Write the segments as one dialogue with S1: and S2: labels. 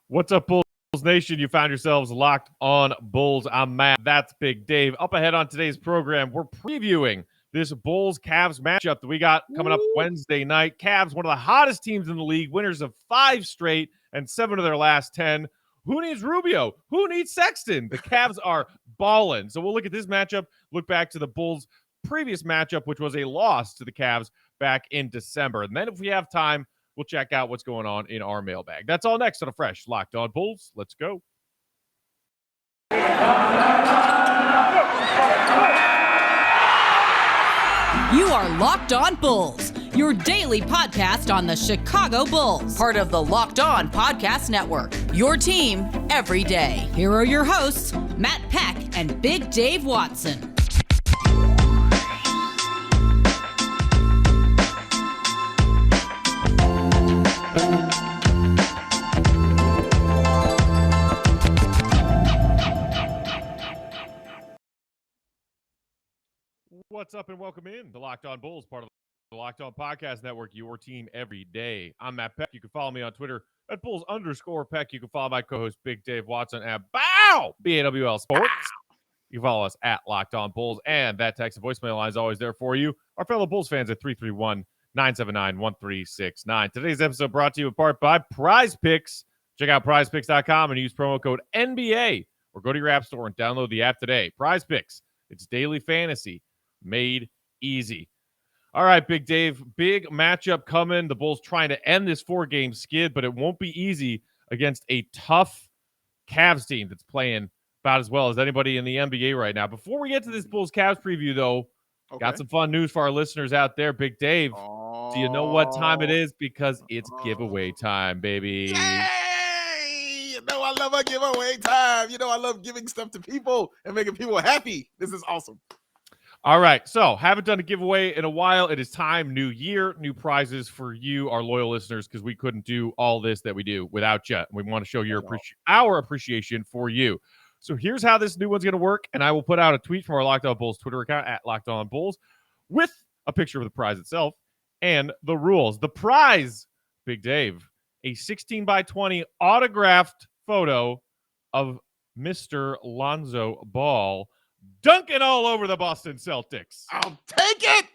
S1: What's up, Bulls Nation? You found yourselves locked on Bulls. I'm Matt. That's Big Dave. Up ahead on today's program, we're previewing this Bulls-Cavs matchup that we got coming up Wednesday night. Cavs, one of the hottest teams in the league, winners of 5 straight and 7 of their last 10. Who needs Rubio? Who needs Sexton? The Cavs are balling. So we'll look at this matchup, look back to the Bulls' previous matchup, which was a loss to the Cavs back in December. And then if we have time, we'll check out what's going on in our mailbag. That's all next on a fresh Locked On Bulls. Let's go.
S2: You are Locked On Bulls, your daily podcast on the Chicago Bulls, part of the Locked On Podcast Network, your team every day. Here are your hosts, Matt Peck and Big Dave Watson.
S1: What's up and welcome in to Locked On Bulls, part of the Locked On Podcast Network, your team every day. I'm Matt Peck. You can follow me on Twitter at Bulls_Peck. You can follow my co-host Big Dave Watson at BAWL Sports. You can follow us at Locked On Bulls, and that text and voicemail line is always there for you. Our fellow Bulls fans at 331-979-1369. Today's episode brought to you in part by Prize Picks. Check out prizepicks.com and use promo code NBA, or go to your app store and download the app today. Prize Picks, it's daily fantasy made easy. All right, Big Dave, big matchup coming. The Bulls trying to end this 4-game skid, but it won't be easy against a tough Cavs team that's playing about as well as anybody in the NBA right now. Before we get to this Bulls-Cavs preview, though, got some fun news for our listeners out there. Big Dave, do you know what time it is? Because it's giveaway time, baby.
S3: Yay! You know I love a giveaway time. You know I love giving stuff to people and making people happy. This is awesome.
S1: All right, so haven't done a giveaway in a while. It is time, new year, new prizes for you, our loyal listeners, because we couldn't do all this that we do without you. We want to show our appreciation for you. So here's how this new one's going to work, and I will put out a tweet from our Locked On Bulls Twitter account at Locked On Bulls with a picture of the prize itself and the rules. The prize, Big Dave, a 16x20 autographed photo of Mr. Lonzo Ball dunking all over the Boston Celtics.
S3: I'll take it.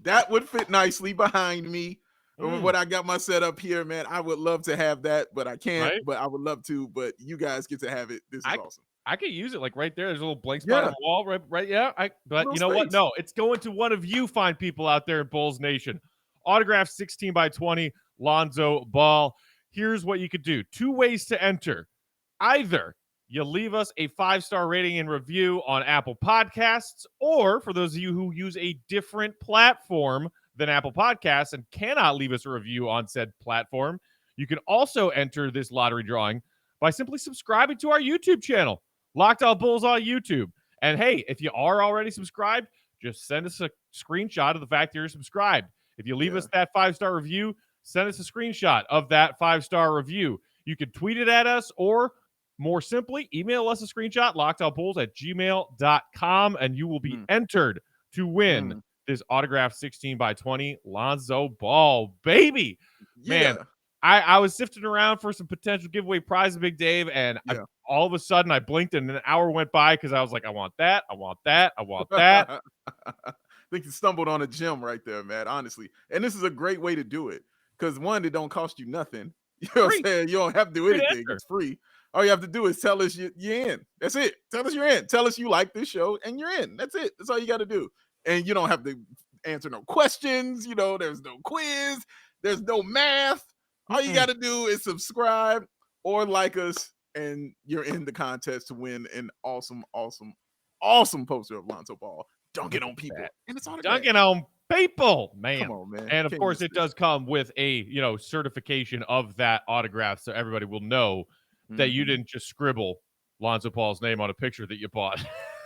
S3: That would fit nicely behind me. What I got my setup here, man. I would love to have that, but I can't. But I would love to. But you guys get to have it. This is awesome.
S1: I could use it like right there. There's a little blank spot on the wall, right? Yeah. But you know what? No, it's going to one of you fine people out there in Bulls Nation. Autographed 16x20 Lonzo Ball. Here's what you could do. 2 ways to enter. Either you leave us a 5-star rating and review on Apple Podcasts, or for those of you who use a different platform than Apple Podcasts and cannot leave us a review on said platform, you can also enter this lottery drawing by simply subscribing to our YouTube channel, Locked On Bulls on YouTube. And hey, if you are already subscribed, just send us a screenshot of the fact that you're subscribed. If you leave us that 5-star review, send us a screenshot of that 5-star review. You can tweet it at us, or more simply, email us a screenshot, lockedonbulls@gmail.com, and you will be entered to win this autographed 16x20 Lonzo Ball, baby. Man, I was sifting around for some potential giveaway prizes, Big Dave, and all of a sudden I blinked and an hour went by because I was like, I want that, I want that, I want that.
S3: I think you stumbled on a gem right there, man, honestly. And this is a great way to do it because, one, it don't cost you nothing. You know what I'm saying? You don't have to do anything. It's free. All you have to do is tell us you're in. That's it. Tell us you're in. Tell us you like this show and you're in. That's it. That's all you got to do. And you don't have to answer no questions. You know, there's no quiz. There's no math. All you got to do is subscribe or like us, and you're in the contest to win an awesome, awesome, awesome poster of Lonzo Ball dunking on people. And it's
S1: dunking on people, man.
S3: Come on, man.
S1: And of course, it does come with a certification of that autograph, so everybody will know that you didn't just scribble Lonzo Ball's name on a picture that you bought.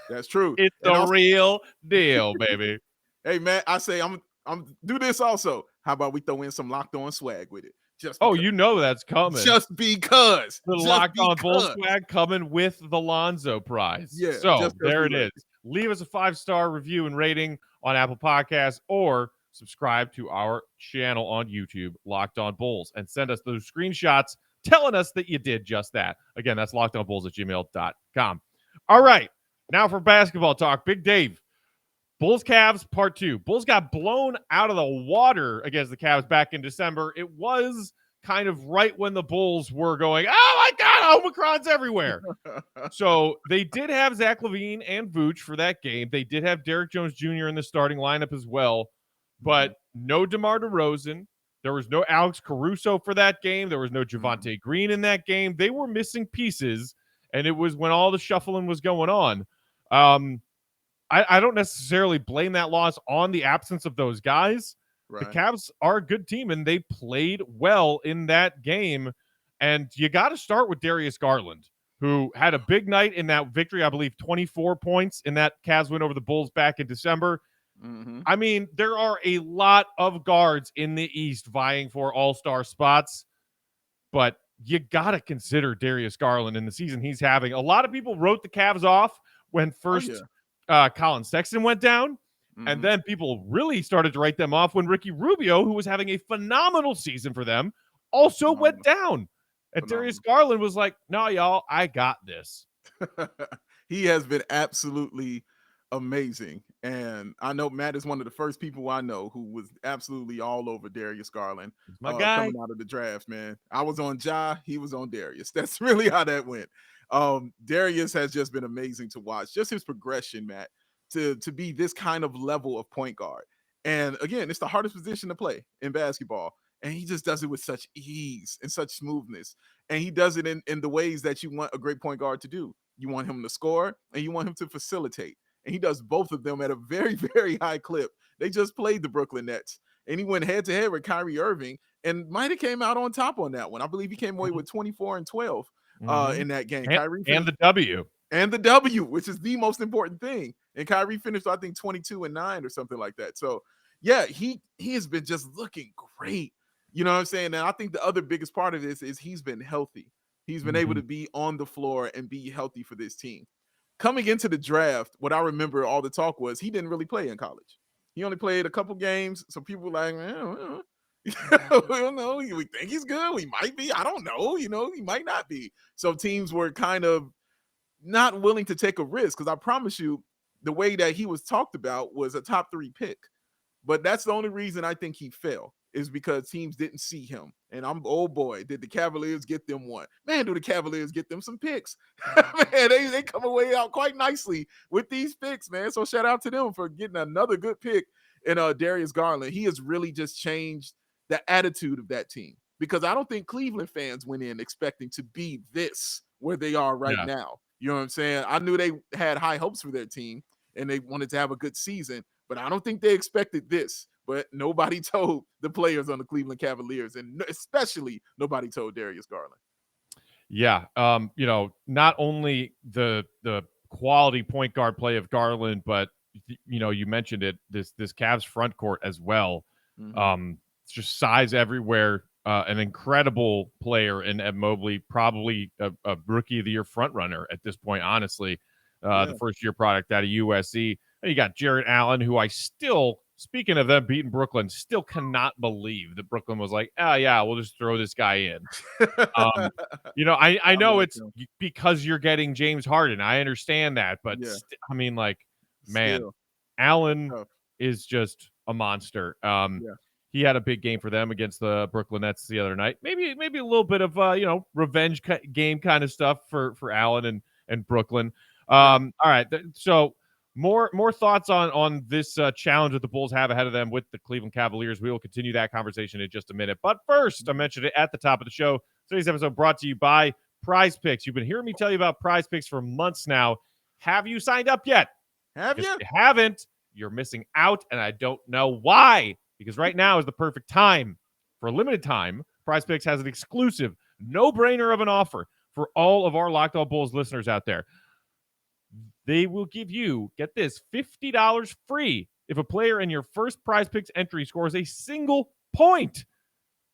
S3: That's true.
S1: It's the real deal, baby.
S3: Hey, man, I say I'm do this also. How about we throw in some Locked On swag with it?
S1: You know that's coming.
S3: Just because.
S1: The Locked On Bulls swag coming with the Lonzo prize.
S3: Yeah.
S1: So there it is. Leave us a 5-star review and rating on Apple Podcasts, or subscribe to our channel on YouTube, Locked On Bulls, and send us those screenshots telling us that you did just that. Again, that's lockedonbulls@gmail.com. All right, now for basketball talk. Big Dave, Bulls Cavs part 2. Bulls got blown out of the water against the Cavs back in December. It was kind of right when the Bulls were going, oh my God, Omicron's everywhere. So they did have Zach LaVine and Vooch for that game. They did have Derrick Jones Jr. in the starting lineup as well, but no DeMar DeRozan. There was no Alex Caruso for that game. There was no Javonte Green in that game. They were missing pieces, and it was when all the shuffling was going on. I don't necessarily blame that loss on the absence of those guys. Right. The Cavs are a good team, and they played well in that game. And you got to start with Darius Garland, who had a big night in that victory, I believe 24 points in that Cavs win over the Bulls back in December. I mean, there are a lot of guards in the East vying for all-star spots, but you got to consider Darius Garland in the season he's having. A lot of people wrote the Cavs off when first Colin Sexton went down, and then people really started to write them off when Ricky Rubio, who was having a phenomenal season for them, also went down. And Darius Garland was like, no, y'all, I got this.
S3: He has been absolutely amazing. And I know Matt is one of the first people I know who was absolutely all over Darius Garland.
S1: My guy.
S3: Coming out of the draft, man. I was on Ja, he was on Darius. That's really how that went. Darius has just been amazing to watch. Just his progression, Matt, to be this kind of level of point guard. And again, it's the hardest position to play in basketball. And he just does it with such ease and such smoothness. And he does it in the ways that you want a great point guard to do. You want him to score and you want him to facilitate. And he does both of them at a very, very high clip. They just played the Brooklyn Nets. And he went head-to-head with Kyrie Irving and might have came out on top on that one. I believe he came away with 24 and 12 in that game. Kyrie
S1: and the W.
S3: And the W, which is the most important thing. And Kyrie finished, I think, 22 and 9 or something like that. So, yeah, he has been just looking great. You know what I'm saying? And I think the other biggest part of this is he's been healthy. He's been able to be on the floor and be healthy for this team. Coming into the draft, what I remember all the talk was he didn't really play in college. He only played a couple games. So people were like, we don't know. We think he's good. We might be. I don't know. He might not be. So teams were kind of not willing to take a risk because I promise you the way that he was talked about was a top 3 pick. But that's the only reason I think he fell is because teams didn't see him. And oh boy, did the Cavaliers get them one. Man, do the Cavaliers get them some picks. Man, they come away out quite nicely with these picks, man. So shout out to them for getting another good pick in Darius Garland. He has really just changed the attitude of that team because I don't think Cleveland fans went in expecting to be this where they are right now. You know what I'm saying? I knew they had high hopes for their team and they wanted to have a good season, but I don't think they expected this. But nobody told the players on the Cleveland Cavaliers, and especially nobody told Darius Garland.
S1: Yeah, not only the quality point guard play of Garland, but you mentioned it, this Cavs front court as well. It's just size everywhere. An incredible player in Ed Mobley, probably a rookie of the year front runner at this point. Honestly, the first year product out of USC. And you got Jarrett Allen, who I still. Speaking of them beating Brooklyn, still cannot believe that Brooklyn was like, oh, yeah, we'll just throw this guy in. I know it's because you're getting James Harden. I understand that. But, Allen is just a monster. He had a big game for them against the Brooklyn Nets the other night. Maybe a little bit of, revenge game kind of stuff for Allen and Brooklyn. All right, so – More thoughts on this challenge that the Bulls have ahead of them with the Cleveland Cavaliers. We will continue that conversation in just a minute. But first, I mentioned it at the top of the show. Today's episode brought to you by Prize Picks. You've been hearing me tell you about Prize Picks for months now. Have you signed up yet?
S3: Have you?
S1: If you haven't, you're missing out, and I don't know why. Because right now is the perfect time. For a limited time, Prize Picks has an exclusive, no-brainer of an offer for all of our Locked On Bulls listeners out there. They will give you, get this, $50 free if a player in your first Prize Picks entry scores a single point.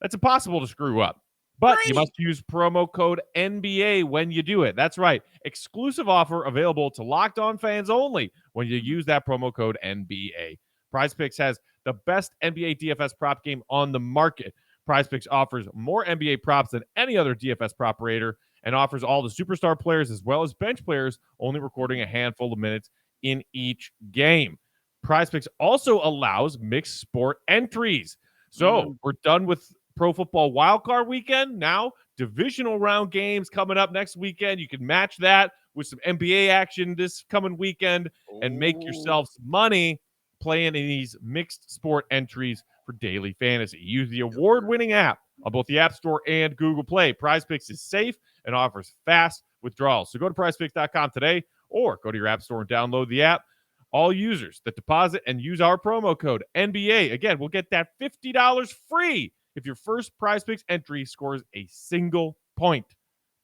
S1: That's impossible to screw up. But you must use promo code NBA when you do it. That's right. Exclusive offer available to Locked On fans only when you use that promo code NBA. Prize Picks has the best NBA DFS prop game on the market. PrizePicks offers more NBA props than any other DFS properator and offers all the superstar players as well as bench players, only recording a handful of minutes in each game. PrizePicks also allows mixed sport entries. So we're done with Pro Football Wildcard Weekend. Now, divisional round games coming up next weekend. You can match that with some NBA action this coming weekend and make yourself some money playing in these mixed sport entries for daily fantasy. Use the award-winning app on both the App Store and Google Play. PrizePicks is safe and offers fast withdrawals. So go to prizepicks.com today or go to your App Store and download the app. All users that deposit and use our promo code NBA, again, will get that $50 free if your first PrizePicks entry scores a single point.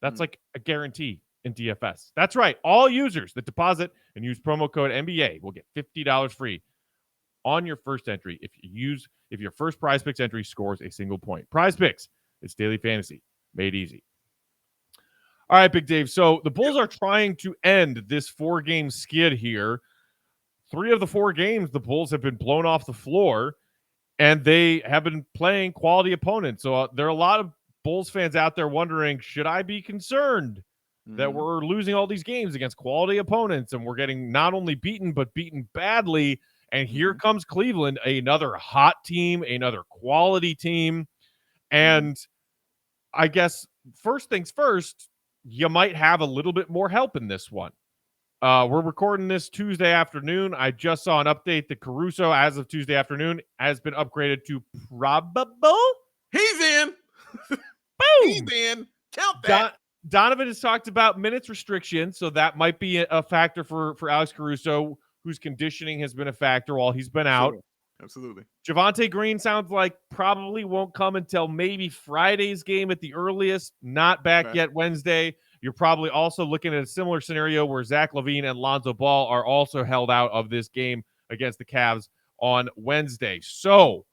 S1: That's like a guarantee in DFS. That's right. All users that deposit and use promo code NBA will get $50 free on your first entry if your first PrizePicks entry scores a single point. PrizePicks, it's daily fantasy made easy. All right, Big Dave. So the Bulls are trying to end this 4-game skid here. 3 of the 4 games, the Bulls have been blown off the floor, and they have been playing quality opponents. So there are a lot of Bulls fans out there wondering, should I be concerned that we're losing all these games against quality opponents and we're getting not only beaten, but beaten badly? And here comes Cleveland, another hot team, another quality team. And I guess first things first, you might have a little bit more help in this one. We're recording this Tuesday afternoon. I just saw an update that Caruso, as of Tuesday afternoon, has been upgraded to probable.
S3: He's in.
S1: Boom.
S3: He's in. Count that.
S1: Donovan has talked about minutes restriction, so that might be a factor for Alex Caruso, whose conditioning has been a factor while he's been out.
S3: Sure. Absolutely.
S1: Javonte Green sounds like probably won't come until maybe Friday's game at the earliest, not back yet Wednesday. You're probably also looking at a similar scenario where Zach LaVine and Lonzo Ball are also held out of this game against the Cavs on Wednesday. So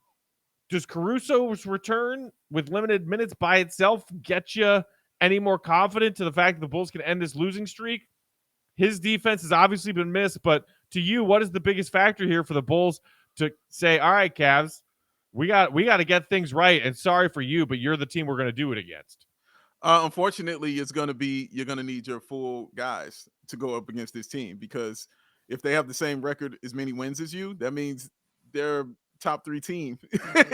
S1: does Caruso's return with limited minutes by itself get you any more confident to the fact that the Bulls can end this losing streak? His defense has obviously been missed, but to you, what is the biggest factor here for the Bulls to say, all right, Cavs, we got to get things right, and sorry for you, but you're the team we're going to do it against?
S3: Unfortunately, you're going to need your full guys to go up against this team, because if they have the same record, as many wins as you, that means they're top 3 team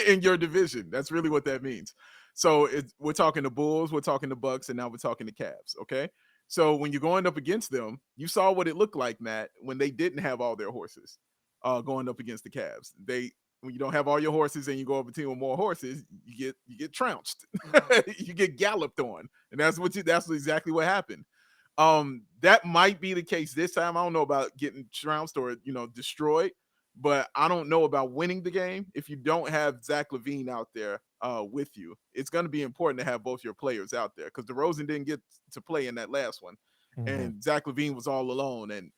S3: in your division. That's really what that means. So we're talking the Bulls, we're talking the Bucks, and now we're talking the Cavs. Okay. So when you're going up against them, you saw what it looked like, Matt, when they didn't have all their horses going up against the Cavs. When you don't have all your horses and you go up a team with more horses, you get trounced. You get galloped on. And that's exactly what happened. That might be the case this time. I don't know about getting trounced or, destroyed, but I don't know about winning the game if you don't have Zach LaVine out there with you. It's going to be important to have both your players out there, because DeRozan didn't get to play in that last one. And Zach LaVine was all alone, and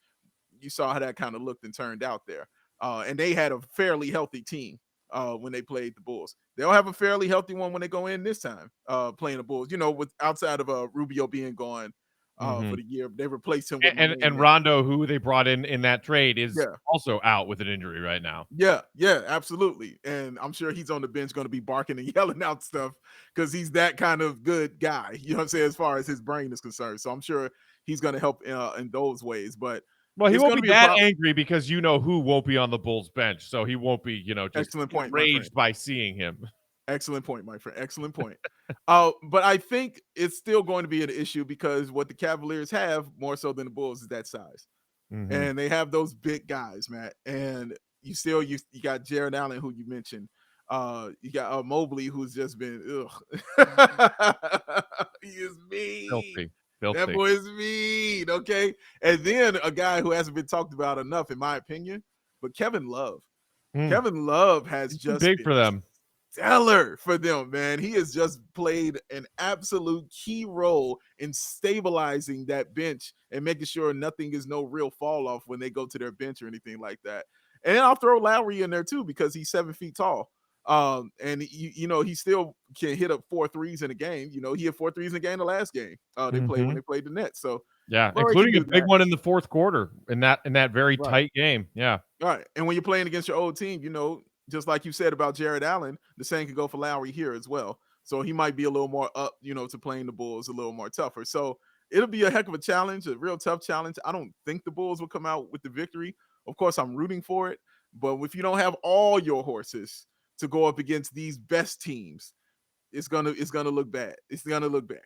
S3: you saw how that kind of looked and turned out there. And they had a fairly healthy team when they played the Bulls. They'll have a fairly healthy one when they go in this time playing the Bulls. With outside of Rubio being gone for the year, they replaced him with
S1: and Rondo, who they brought in that trade, is also out with an injury right now.
S3: Yeah, absolutely. And I'm sure he's on the bench going to be barking and yelling out stuff, because he's that kind of good guy, you know what I'm saying, as far as his brain is concerned. So I'm sure he's going to help in those ways. But
S1: well, he won't be that angry, because who won't be on the Bulls bench, so he won't be, just
S3: excellent point,
S1: enraged by seeing him.
S3: Excellent point, my friend. Excellent point. But I think it's still going to be an issue, because what the Cavaliers have more so than the Bulls is that size, and they have those big guys, Matt. And you got Jared Allen, who you mentioned. You got Mobley, who's just been he is mean.
S1: Filthy.
S3: That boy is mean. Okay, and then a guy who hasn't been talked about enough, in my opinion, but Kevin Love. Kevin Love has just
S1: big for them.
S3: Stellar for them, man. He has just played an absolute key role in stabilizing that bench and making sure nothing is no real fall off when they go to their bench or anything like that. And I'll throw Lowry in there too, because he's 7 feet tall. And he still can hit up 4 threes in a game. He hit 4 threes in a game the last game they played when they played the Nets. So
S1: yeah, including a big one in the fourth quarter in that very tight game. Yeah.
S3: All right. And when you're playing against your old team, just like you said about Jared Allen, the same could go for Lowry here as well. So he might be a little more up, to playing the Bulls a little more tougher. So it'll be a heck of a challenge, a real tough challenge. I don't think the Bulls will come out with the victory. Of course, I'm rooting for it. But if you don't have all your horses to go up against these best teams, it's gonna look bad. It's gonna look bad.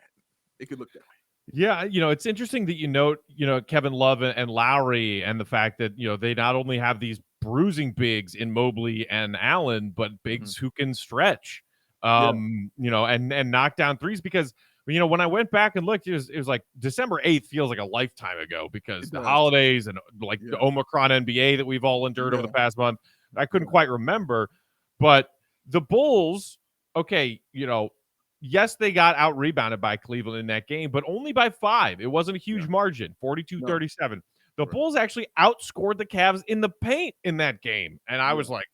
S3: It could look that way.
S1: Yeah, it's interesting that you note, Kevin Love and Lowry, and the fact that, they not only have these bruising bigs in Mobley and Allen, but bigs who can stretch, and knock down threes. Because, when I went back and looked, it was like December 8th feels like a lifetime ago, because the holidays and the Omicron NBA that we've all endured over the past month, I couldn't quite remember. But the Bulls, okay, yes, they got out-rebounded by Cleveland in that game, but only by 5. It wasn't a huge margin, 42-37. The Bulls actually outscored the Cavs in the paint in that game. And I was like,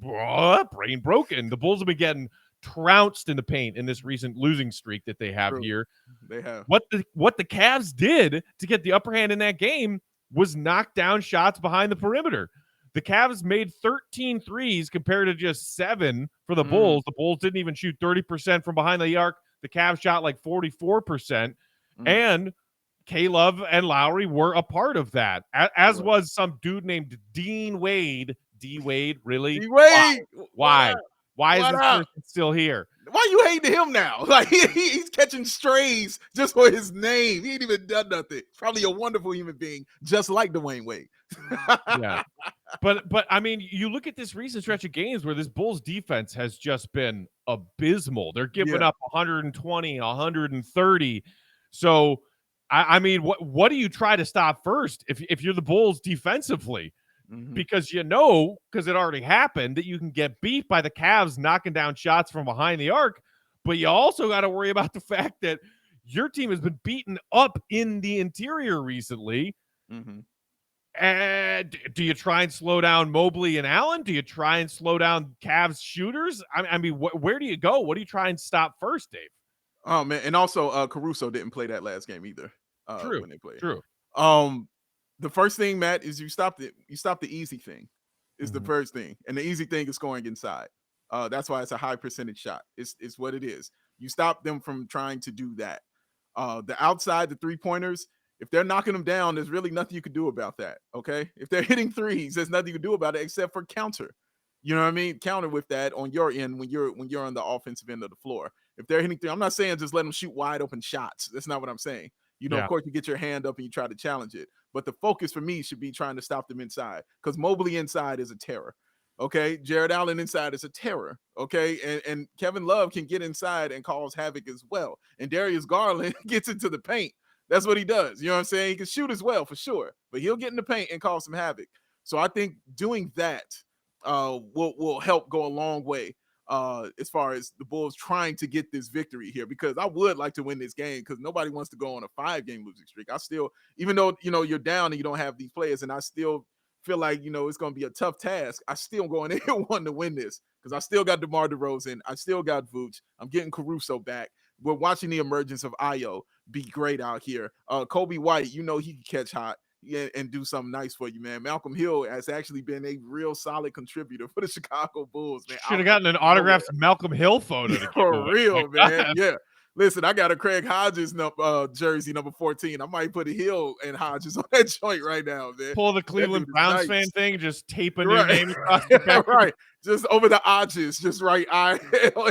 S1: what? Brain broken. The Bulls have been getting trounced in the paint in this recent losing streak that they have here.
S3: They have.
S1: What the Cavs did to get the upper hand in that game was knock down shots behind the perimeter. The Cavs made 13 threes compared to just 7 for the Bulls. The Bulls didn't even shoot 30% from behind the arc. The Cavs shot like 44%. And K-Love and Lowry were a part of that, as was some dude named Dean Wade. D. Wade, really?
S3: D. Wade!
S1: Why? Why is this person still here?
S3: Why you hating him now? Like, he's catching strays just for his name. He ain't even done nothing. Probably a wonderful human being, just like Dwayne Wade.
S1: Yeah. But I mean, you look at this recent stretch of games where this Bulls defense has just been abysmal. They're giving up 120, 130. So, I mean, what do you try to stop first if you're the Bulls defensively? Because because it already happened, that you can get beat by the Cavs knocking down shots from behind the arc. But you also got to worry about the fact that your team has been beaten up in the interior recently. And do you try and slow down Mobley and Allen? Do you try and slow down Cavs shooters? I mean, where do you go? What do you try and stop first, Dave?
S3: Oh, man. And also, Caruso didn't play that last game either.
S1: True.
S3: When they played.
S1: True.
S3: The first thing, Matt, is you stop the easy thing. Is the first thing. And the easy thing is scoring inside. That's why it's a high percentage shot. It's what it is. You stop them from trying to do that. The outside, the 3-pointers, if they're knocking them down, there's really nothing you could do about that. Okay. If they're hitting threes, there's nothing you can do about it except for counter. You know what I mean? Counter with that on your end when you're on the offensive end of the floor. If they're hitting three, I'm not saying just let them shoot wide open shots. That's not what I'm saying. Of course, you get your hand up and you try to challenge it. But the focus for me should be trying to stop them inside, because Mobley inside is a terror. Okay. Jared Allen inside is a terror. Okay. And Kevin Love can get inside and cause havoc as well. And Darius Garland gets into the paint. That's what he does. You know what I'm saying? He can shoot as well, for sure, but he'll get in the paint and cause some havoc. So I think doing that will help go a long way as far as the Bulls trying to get this victory here, because I would like to win this game, because nobody wants to go on a 5-game losing streak. I still, even though, you're down and you don't have these players, and I still feel like, it's going to be a tough task, I still going in wanting to win this, because I still got DeMar DeRozan. I still got Vooch. I'm getting Caruso back. We're watching the emergence of Ayo be great out here. Kobe White, he can catch hot and do something nice for you, man. Malcolm Hill has actually been a real solid contributor for the Chicago Bulls, man.
S1: Should have gotten an autographed Malcolm Hill photo.
S3: For real, man. Yeah. Listen, I got a Craig Hodges jersey number 14. I might put a Hill and Hodges on that joint right now, man.
S1: Pull the Cleveland Browns fan thing, just tape a new name across the back.
S3: Right. Just over the Hodges, just write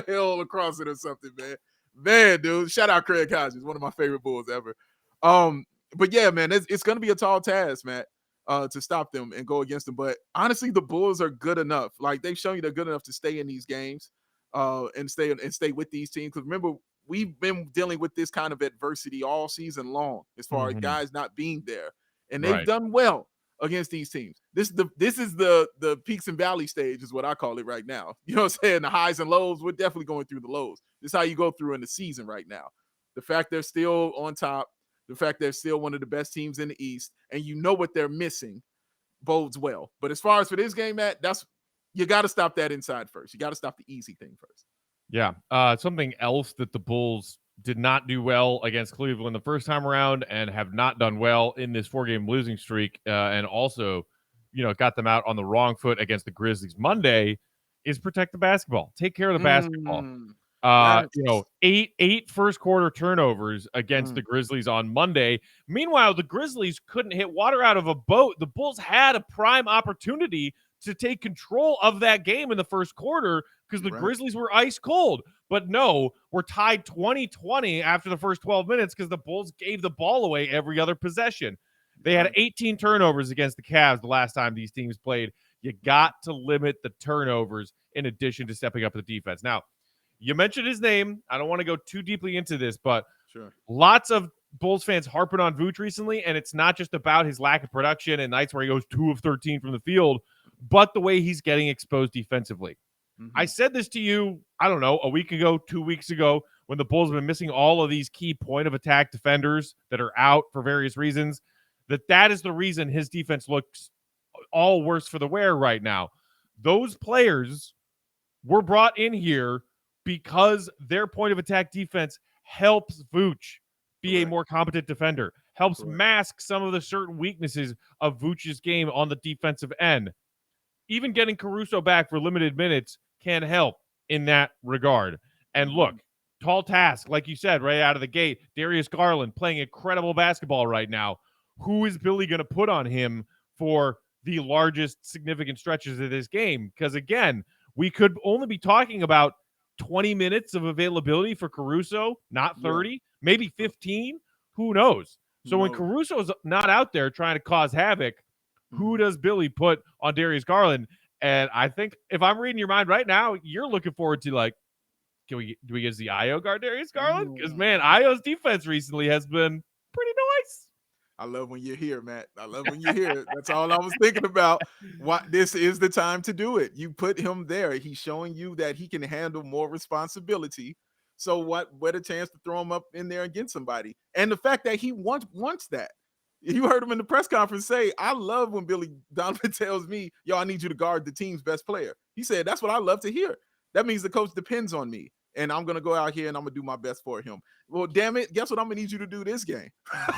S3: Hill across it or something, man. Man, dude, shout out Craig Hodges, one of my favorite Bulls ever. But yeah, man, it's going to be a tall task, Matt, to stop them and go against them. But honestly, the Bulls are good enough. Like, they've shown you they're good enough to stay in these games and stay with these teams. Because remember, we've been dealing with this kind of adversity all season long, as far as guys not being there, and they've done well against these teams. This is the peaks and valley stage, is what I call it right now. You know what I'm saying? The highs and lows. We're definitely going through the lows. This is how you go through in the season right now. The fact they're still on top, the fact they're still one of the best teams in the East, and what they're missing bodes well. But as far as for this game, Matt, you got to stop that inside first. You got to stop the easy thing first.
S1: Yeah. Something else that the Bulls did not do well against Cleveland the first time around, and have not done well in this 4-game losing streak, and also, got them out on the wrong foot against the Grizzlies Monday, is protect the basketball. Take care of the basketball.
S3: Yes.
S1: Eight first quarter turnovers against the Grizzlies on Monday. Meanwhile, the Grizzlies couldn't hit water out of a boat. The Bulls had a prime opportunity to take control of that game in the first quarter because the Grizzlies were ice cold. But no, we're tied 20-20 after the first 12 minutes because the Bulls gave the ball away every other possession. They had 18 turnovers against the Cavs the last time these teams played. You got to limit the turnovers in addition to stepping up the defense. Now, you mentioned his name. I don't want to go too deeply into this, but lots of Bulls fans harping on Vooch recently, and it's not just about his lack of production and nights where he goes 2 of 13 from the field, but the way he's getting exposed defensively. I said this to you, I don't know, a week ago, 2 weeks ago, when the Bulls have been missing all of these key point of attack defenders that are out for various reasons, that is the reason his defense looks all worse for the wear right now. Those players were brought in here because their point of attack defense helps Vooch be a more competent defender, helps mask some of the certain weaknesses of Vooch's game on the defensive end. Even getting Caruso back for limited minutes can help in that regard. And look, tall task, like you said, right out of the gate. Darius Garland playing incredible basketball right now. Who is Billy going to put on him for the largest significant stretches of this game? Because again, we could only be talking about 20 minutes of availability for Caruso, not 30, maybe 15. Who knows? So when Caruso's not out there trying to cause havoc, who does Billy put on Darius Garland? And I think if I'm reading your mind right now, you're looking forward to like, do we get the Io guard Darius Garland? Because man, Io's defense recently has been pretty nice.
S3: I love when you're here, Matt. I love when you're here. That's all I was thinking about. This is the time to do it. You put him there. He's showing you that he can handle more responsibility. So what better chance to throw him up in there and get somebody? And the fact that he wants that. You heard him in the press conference say, I love when Billy Donovan tells me, yo, I need you to guard the team's best player. He said, that's what I love to hear. That means the coach depends on me. And I'm going to go out here and I'm going to do my best for him. Well, damn it. Guess what I'm going to need you to do this game?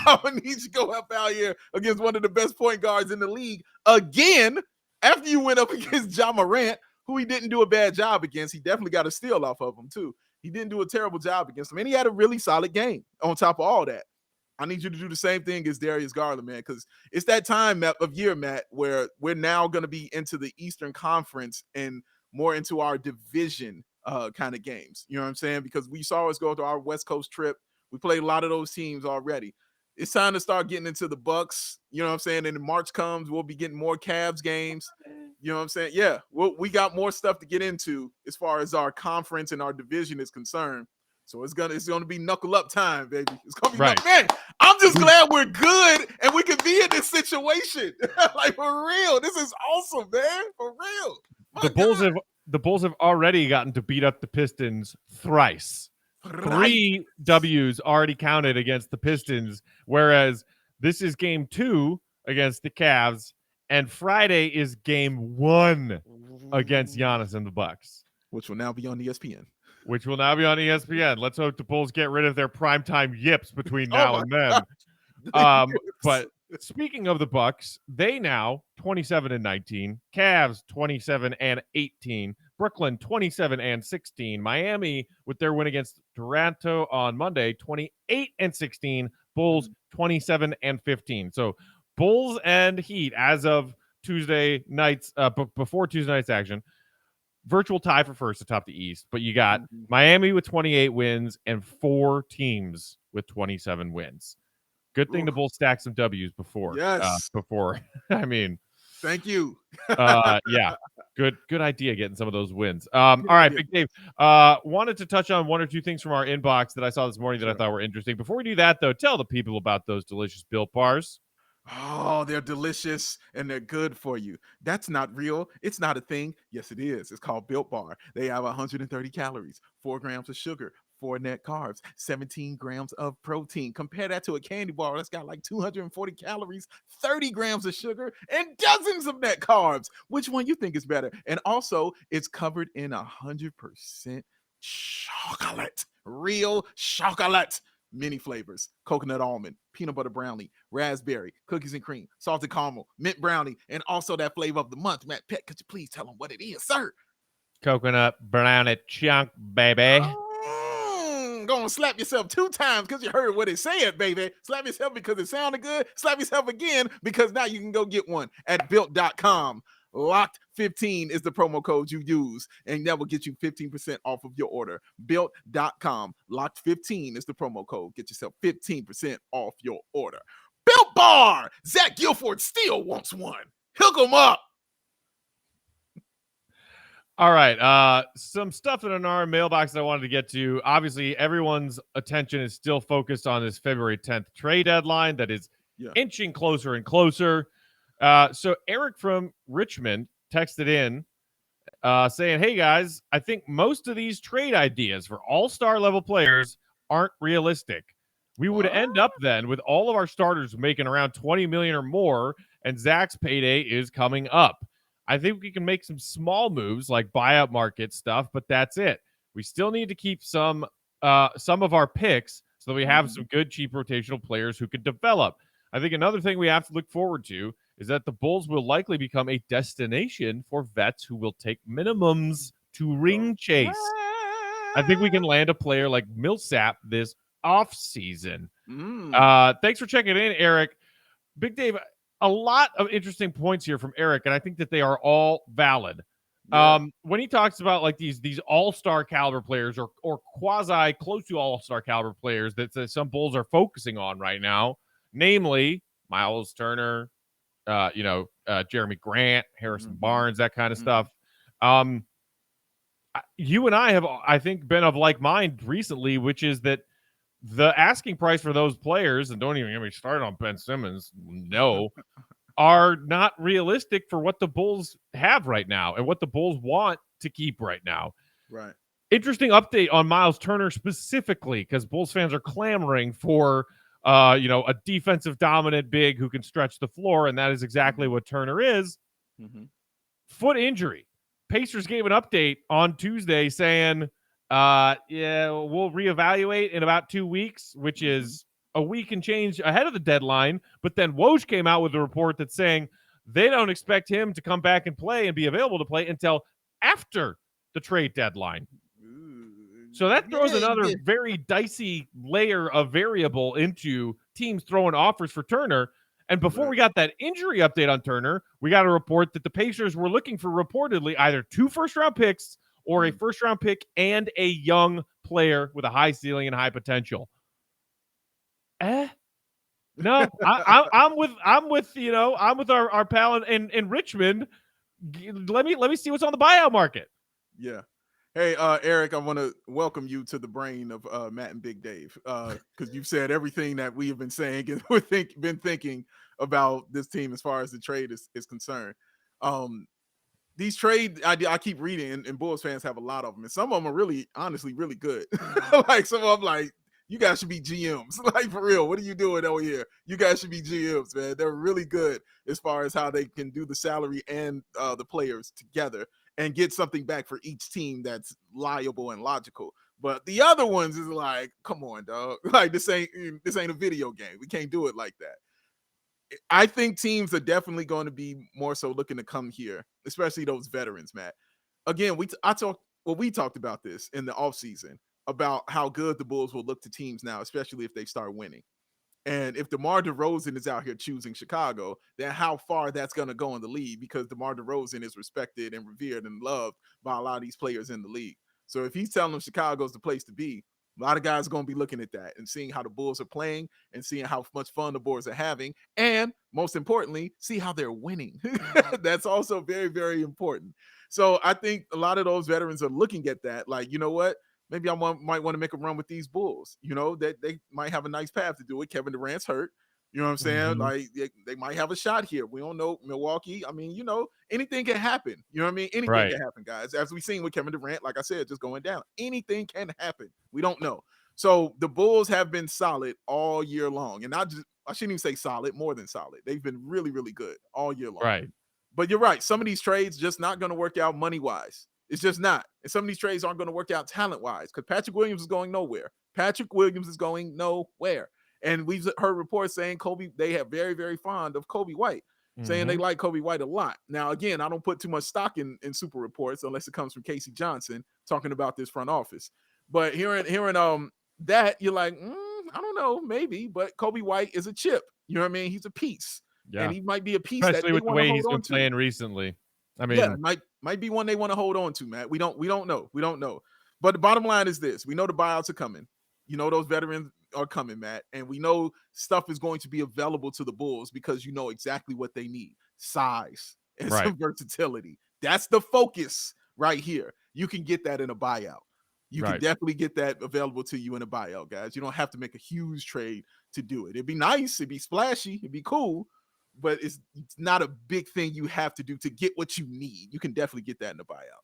S3: I'm going to need you to go up out here against one of the best point guards in the league again, after you went up against Ja Morant, who he didn't do a bad job against. He definitely got a steal off of him too. He didn't do a terrible job against him. And he had a really solid game on top of all that. I need you to do the same thing as Darius Garland, man, because it's that time of year, Matt, where we're now going to be into the Eastern Conference and more into our division kind of games. You know what I'm saying? Because we saw us go to our West Coast trip. We played a lot of those teams already. It's time to start getting into the Bucks. You know what I'm saying? And then March comes, we'll be getting more Cavs games. You know what I'm saying? Yeah, we got more stuff to get into as far as our conference and our division is concerned. So it's gonna be knuckle up time, baby. It's gonna be man. I'm just glad we're good and we can be in this situation. Like for real, this is awesome, man. For real.
S1: The Bulls have already gotten to beat up the Pistons thrice. 3 W's already counted against the Pistons, whereas this is game 2 against the Cavs, and Friday is game 1 against Giannis and the Bucks,
S3: which will now be on ESPN.
S1: Let's hope the Bulls get rid of their primetime yips between now and then. But speaking of the Bucks, they now 27-19, Cavs 27-18, Brooklyn 27-16, Miami with their win against Toronto on Monday 28-16, Bulls 27-15. So Bulls and Heat as of Tuesday nights, before Tuesday night's action, virtual tie for first atop the East, but you got Miami with 28 wins and 4 teams with 27 wins. Good thing the Bulls stacked some W's before.
S3: Yes.
S1: I mean,
S3: thank you.
S1: Yeah. Good idea getting some of those wins. All right, Big Dave. Wanted to touch on 1 or 2 things from our inbox that I saw this morning that I thought were interesting. Before we do that, though, tell the people about those delicious Built Bars.
S3: Oh, they're delicious and they're good for you. That's not real. It's not a thing. Yes, it is. It's called Built Bar. They have 130 calories, 4 grams of sugar, 4 net carbs, 17 grams of protein. Compare that to a candy bar that's got like 240 calories, 30 grams of sugar, and dozens of net carbs. Which one you think is better? And also, it's covered in 100% chocolate, real chocolate. Many flavors: coconut almond, peanut butter brownie, raspberry, cookies and cream, salted caramel, mint brownie, and also that flavor of the month. Matt Pett, could you please tell them what it is, sir?
S1: Coconut brownie chunk, baby.
S3: Gonna slap yourself 2 times because you heard what it said, baby. Slap yourself because it sounded good. Slap yourself again because now you can go get one at built.com. Locked15 is the promo code you use, and that will get you 15% off of your order. Built.com. Locked15 is the promo code. Get yourself 15% off your order. Built Bar! Zach Guilford still wants one. Hook him up.
S1: All right. Some stuff in our mailbox that I wanted to get to. Obviously, everyone's attention is still focused on this February 10th trade deadline that is inching closer and closer. So Eric from Richmond texted in saying, hey, guys, I think most of these trade ideas for all-star level players aren't realistic. We would end up then with all of our starters making around $20 million or more, and Zach's payday is coming up. I think we can make some small moves like buyout market stuff, but that's it. We still need to keep some of our picks so that we have some good, cheap rotational players who can develop. I think another thing we have to look forward to is that the Bulls will likely become a destination for vets who will take minimums to ring chase. I think we can land a player like Millsap this offseason. Thanks for checking in, Eric. Big Dave, a lot of interesting points here from Eric, and I think that they are all valid. When he talks about like these all-star caliber players or quasi close to all-star caliber players that some Bulls are focusing on right now, namely Miles Turner, Jeremy Grant, Harrison Barnes, that kind of stuff. You and I have, I think, been of like mind recently, which is that the asking price for those players, and don't even get me started on Ben Simmons, are not realistic for what the Bulls have right now and what the Bulls want to keep right now.
S3: Right.
S1: Interesting update on Miles Turner specifically, because Bulls fans are clamoring for a defensive dominant big who can stretch the floor, and that is exactly what Turner is. Foot injury. Pacers gave an update on Tuesday saying, we'll reevaluate in about 2 weeks, which is a week and change ahead of the deadline. But then Woj came out with a report that's saying they don't expect him to come back and play and be available to play until after the trade deadline. So that throws another very dicey layer of variable into teams throwing offers for Turner. And before we got that injury update on Turner, we got a report that the Pacers were looking for reportedly either 2 first-round picks or a first-round pick and a young player with a high ceiling and high potential. No, I'm with our pal in Richmond. Let me see what's on the buyout market.
S3: Yeah. Hey, Eric, I want to welcome you to the brain of Matt and Big Dave, because you've said everything that we have been saying and we've been thinking about this team as far as the trade is concerned. These trade I keep reading, and Bulls fans have a lot of them, and some of them are really, honestly, really good. Like some of them, like, you guys should be GMs. Like, for real, what are you doing over here? You guys should be GMs, man. They're really good as far as how they can do the salary and the players together and get something back for each team that's liable and logical. But the other ones is like, come on, dog. Like, this ain't a video game. We can't do it like that. I think teams are definitely going to be more so looking to come here, especially those veterans, Matt. Again, we talked about this in the offseason about how good the Bulls will look to teams now, especially if they start winning. And if DeMar DeRozan is out here choosing Chicago, then how far that's going to go in the league, because DeMar DeRozan is respected and revered and loved by a lot of these players in the league. So if he's telling them Chicago's the place to be, a lot of guys are going to be looking at that and seeing how the Bulls are playing and seeing how much fun the Bulls are having. And most importantly, see how they're winning. That's also very, very important. So I think a lot of those veterans are looking at that like, you know what? Maybe I might want to make a run with these Bulls. You know, that they might have a nice path to do it. Kevin Durant's hurt. You know what I'm saying? Like, they might have a shot here. We don't know. Milwaukee, I mean, you know, anything can happen. You know what I mean? Anything can happen, guys. As we've seen with Kevin Durant, like I said, just going down. Anything can happen. We don't know. So the Bulls have been solid all year long. And I shouldn't even say solid, more than solid. They've been really, really good all year long.
S1: Right.
S3: But you're right. Some of these trades just not going to work out money-wise. It's just not. And some of these trades aren't going to work out talent-wise, because Patrick Williams is going nowhere. And we've heard reports saying they are very, very fond of Kobe White. saying they like Kobe White a lot. Now, again, I don't put too much stock in super reports unless it comes from Casey Johnson talking about this front office. But hearing that, you're like, I don't know, maybe. But Kobe White is a chip. You know what I mean? He's a piece, and he might be a piece
S1: especially
S3: that
S1: with the way he's been playing recently. I mean,
S3: yeah, might be one they want to hold on to, Matt. We don't know. We don't know. But the bottom line is this: we know the buyouts are coming. You know those veterans are coming, Matt, and we know stuff is going to be available to the Bulls because you know exactly what they need: size and some versatility. That's the focus right here. You can get that in a buyout. You can definitely get that available to you in a buyout, guys. You don't have to make a huge trade to do it. It'd be nice, it'd be splashy, it'd be cool, but it's not a big thing you have to do to get what you need. You can definitely get that in a buyout.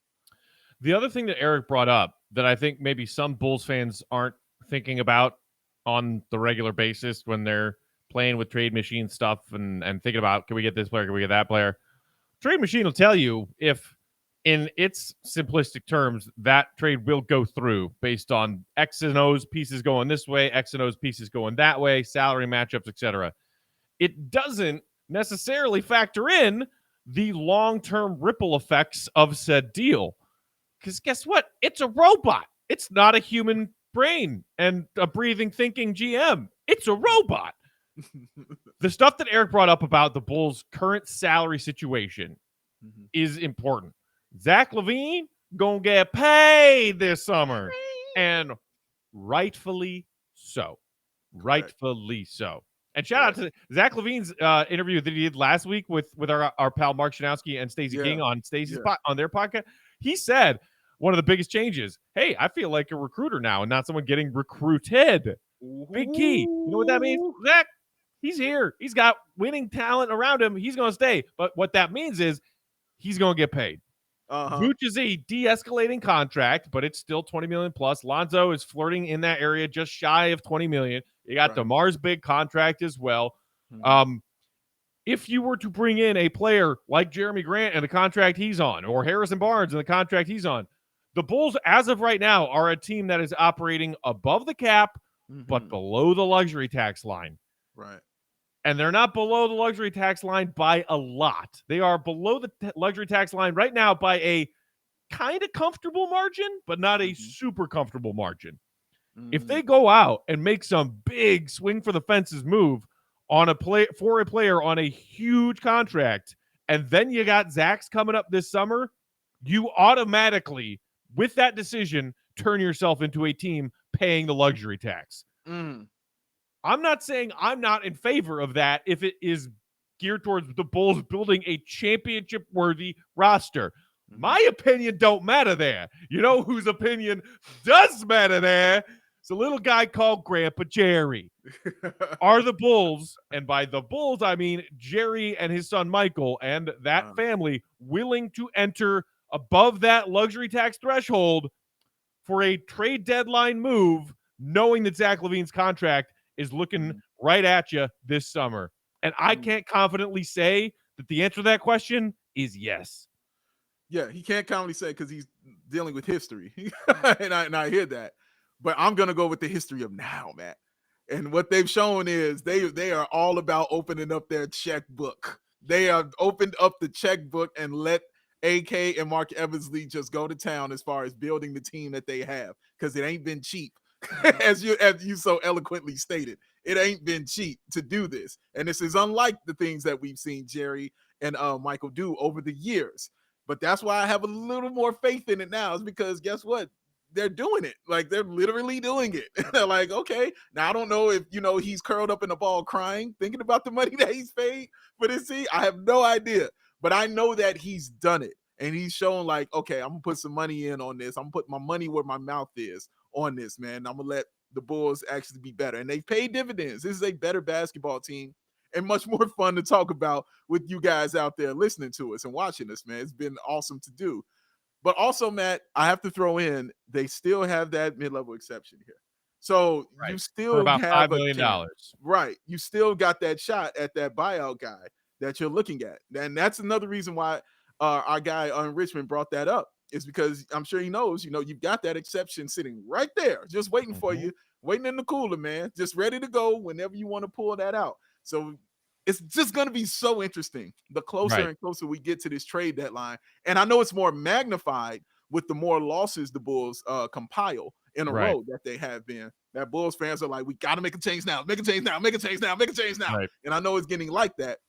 S1: The other thing that Eric brought up that I think maybe some Bulls fans aren't thinking about on the regular basis when they're playing with trade machine stuff and thinking about, can we get this player, can we get that player? Trade machine will tell you if, in its simplistic terms, that trade will go through based on X and O's pieces going this way, X and O's pieces going that way, salary matchups, etc. It doesn't necessarily factor in the long-term ripple effects of said deal. Because guess what? It's a robot. It's not a human brain and a breathing, thinking GM. It's a robot. The stuff that Eric brought up about the Bulls' current salary situation is important. Zach LaVine gonna get paid this summer, and rightfully so. Rightfully so. And shout out to Zach LaVine's interview that he did last week with our pal Mark Shanowski and Stacey King on on their podcast. He said one of the biggest changes, hey, I feel like a recruiter now and not someone getting recruited. Big key. You know what that means? Zach, he's here. He's got winning talent around him. He's going to stay. But what that means is he's going to get paid. Vooch is a de-escalating contract, but it's still $20 million plus. Lonzo is flirting in that area, just shy of $20 million. You got DeMar's big contract as well. If you were to bring in a player like Jeremy Grant and the contract he's on, or Harrison Barnes and the contract he's on, the Bulls, as of right now, are a team that is operating above the cap, but below the luxury tax line.
S3: Right.
S1: And they're not below the luxury tax line by a lot. They are below the luxury tax line right now by a kind of comfortable margin, but not a super comfortable margin. If they go out and make some big swing for the fences move on a player on a huge contract, and then you got Zach's coming up this summer, you automatically, with that decision, turn yourself into a team paying the luxury tax. I'm not saying I'm not in favor of that if it is geared towards the Bulls building a championship-worthy roster. My opinion don't matter there. You know whose opinion does matter there? It's a little guy called Grandpa Jerry. Are the Bulls, and by the Bulls I mean Jerry and his son Michael and that family, willing to enter above that luxury tax threshold for a trade deadline move, knowing that Zach LaVine's contract is looking right at you this summer? And I can't confidently say that the answer to that question is yes.
S3: Yeah, he can't confidently say because he's dealing with history. and I hear that. But I'm going to go with the history of now, Matt. And what they've shown is they are all about opening up their checkbook. They have opened up the checkbook and let AK and Mark Eversley just go to town as far as building the team that they have, because it ain't been cheap. as you so eloquently stated, it ain't been cheap to do this, and this is unlike the things that we've seen Jerry and Michael do over the years. But that's why I have a little more faith in it now, is because guess what? They're doing it. Like, they're literally doing it. They're like, okay, now I don't know if he's curled up in a ball crying, thinking about the money that he's paid for this team. I have no idea, but I know that he's done it, and he's shown like, okay, I'm gonna put some money in on this. I'm gonna put my money where my mouth is on this, man. I'm gonna let the Bulls actually be better, and they pay dividends. This is a better basketball team and much more fun to talk about with you guys out there listening to us and watching us, man. It's been awesome to do. But also, Matt, I have to throw in, they still have that mid-level exception here. So you still
S1: for about
S3: have
S1: $5 million.
S3: Right. You still got that shot at that buyout guy that you're looking at. And that's another reason why our guy on Richmond brought that up, is because I'm sure he knows, you've got that exception sitting right there, just waiting for you, waiting in the cooler, man, just ready to go whenever you want to pull that out. So it's just going to be so interesting the closer and closer we get to this trade deadline. And I know it's more magnified with the more losses the Bulls compile in a row that they have been. That Bulls fans are like, we got to make a change now, make a change now, make a change now, make a change now.
S1: Right.
S3: And I know it's getting like that.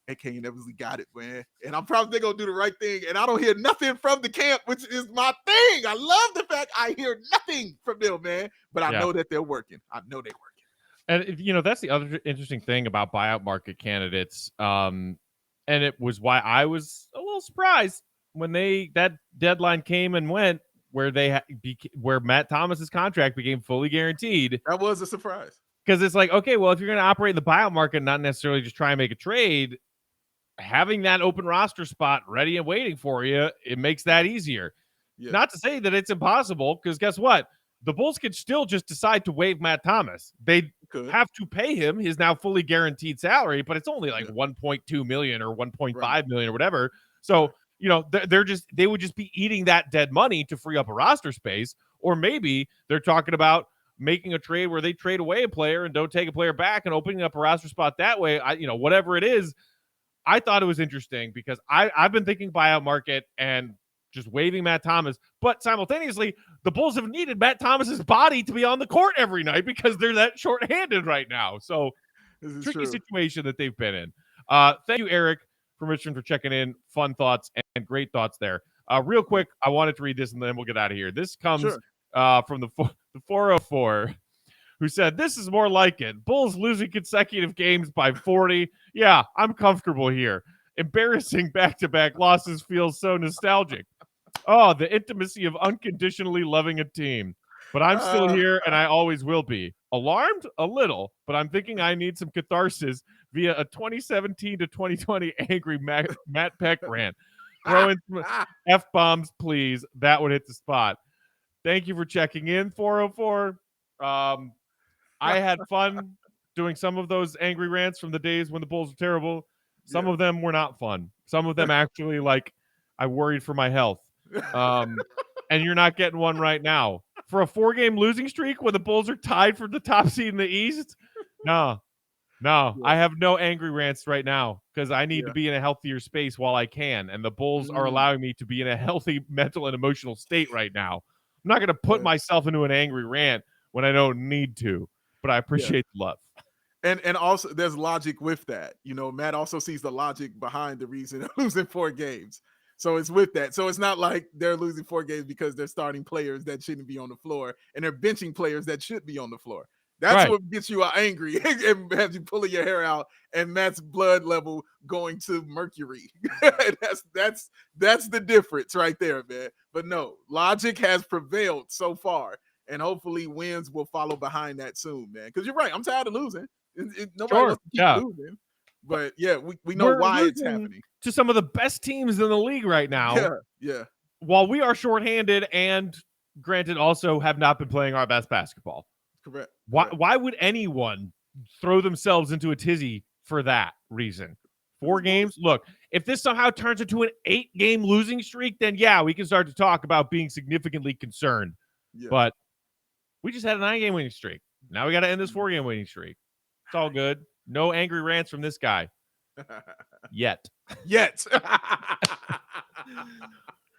S3: AK inevitably got it, man. And I'm probably they're going to do the right thing. And I don't hear nothing from the camp, which is my thing. I love the fact I hear nothing from them, man. But I know that they're working. I know they're working.
S1: And, you know, that's the other interesting thing about buyout market candidates. And it was why I was a little surprised when that deadline came and went where where Matt Thomas's contract became fully guaranteed.
S3: That was a surprise.
S1: Because it's like, okay, well, if you're going to operate in the buyout market, not necessarily just try and make a trade, having that open roster spot ready and waiting for you, it makes that easier. Yeah. Not to say that it's impossible, because guess what? The Bulls could still just decide to waive Matt Thomas. They have to pay him his now fully guaranteed salary, but it's only like $1.2 million or $1.5 million or whatever. So, you know, they would just be eating that dead money to free up a roster space. Or maybe they're talking about making a trade where they trade away a player and don't take a player back and opening up a roster spot that way. Whatever it is, I thought it was interesting because I've been thinking buyout market and just waiving Matt Thomas, but simultaneously the Bulls have needed Matt Thomas's body to be on the court every night because they're that shorthanded right now. So tricky situation that they've been in. Thank you, Eric from Richmond, for checking in. Fun thoughts and great thoughts there. Real quick, I wanted to read this and then we'll get out of here. This comes from the 404. Who said, this is more like it. Bulls losing consecutive games by 40. Yeah, I'm comfortable here. Embarrassing back-to-back losses feels so nostalgic. Oh, the intimacy of unconditionally loving a team. But I'm still here, and I always will be. Alarmed? A little, but I'm thinking I need some catharsis via a 2017 to 2020 angry Matt Peck rant. Throw in some F-bombs, please. That would hit the spot. Thank you for checking in, 404. I had fun doing some of those angry rants from the days when the Bulls were terrible. Some of them were not fun. Some of them actually, like, I worried for my health. And you're not getting one right now. For a 4-game losing streak when the Bulls are tied for the top seed in the East? No. I have no angry rants right now because I need to be in a healthier space while I can. And the Bulls are allowing me to be in a healthy mental and emotional state right now. I'm not going to put myself into an angry rant when I don't need to. But I appreciate the love.
S3: And also there's logic with that. You know, Matt also sees the logic behind the reason of losing 4 games. So it's with that. So it's not like they're losing 4 games because they're starting players that shouldn't be on the floor and they're benching players that should be on the floor. That's what gets you angry and has you pulling your hair out and Matt's blood level going to mercury. that's the difference right there, man. But no, logic has prevailed so far. And hopefully wins will follow behind that soon, man. Because you're right. I'm tired of losing. Nobody wants to keep losing. But, we know why it's happening.
S1: To some of the best teams in the league right now.
S3: Yeah.
S1: While we are shorthanded and, granted, also have not been playing our best basketball.
S3: Correct.
S1: Why would anyone throw themselves into a tizzy for that reason? 4 games? Look, if this somehow turns into an 8-game losing streak, then, we can start to talk about being significantly concerned. Yeah. But we just had a 9-game winning streak. Now we got to end this 4-game winning streak. It's all good. No angry rants from this guy. Yet.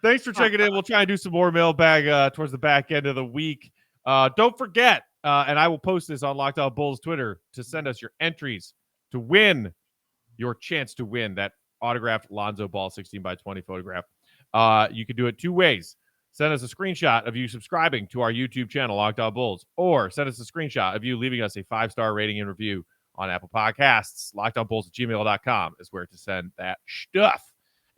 S1: Thanks for checking in. We'll try and do some more mailbag towards the back end of the week. Don't forget, and I will post this on Locked On Bulls Twitter, to send us your entries to win your chance to win that autographed Lonzo Ball 16x20 photograph. You can do it 2 ways. Send us a screenshot of you subscribing to our YouTube channel, Locked On Bulls, or send us a screenshot of you leaving us a 5-star rating and review on Apple Podcasts. LockedOnBulls@gmail.com is where to send that stuff.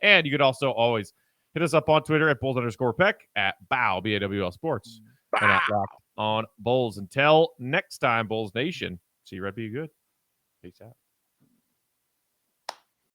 S1: And you could also always hit us up on Twitter at Bulls_Peck, at BAW, BAWL Sports, and at Locked On Bulls. Until next time, Bulls Nation, see you right, be good. Peace out.